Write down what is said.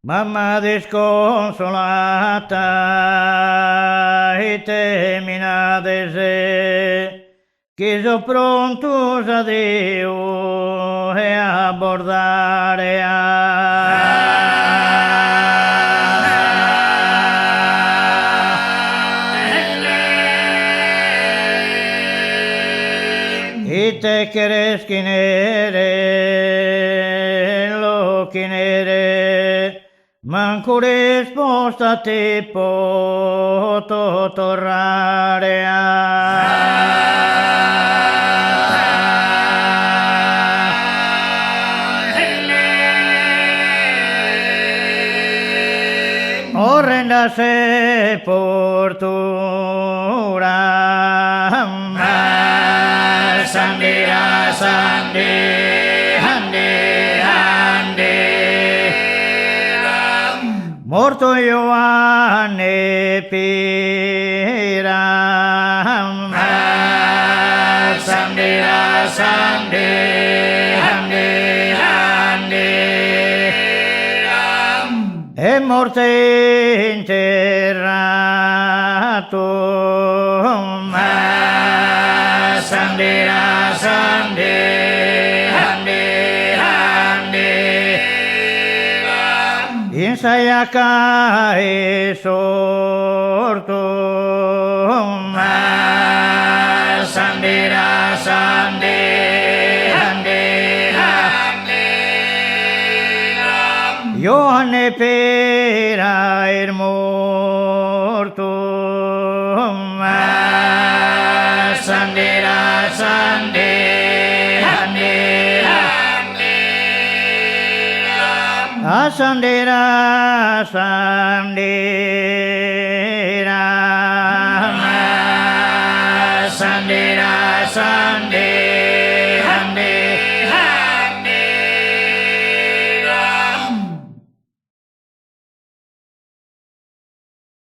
Mamma disconsolata e terminate se, che sono prontos a Dio e a abbordare e te cresci nere, lo che nere, ma ancora risposta a te posso tornare orrenda sepoltura, Sandira, Sandi, Handi, Handi. Morto Ioanne Piram, Sandira, Sandi, Handi, Handi. È morto interrato, Sandira, Sandi, Handi, Handi. In Sayaka è sorto, Sandira, Sandi, Handi, Handi. Ioanne Pera è morto, Sandira, Sandi, Handi, Handi. Sandira, Sandira, Sandira, Sandira.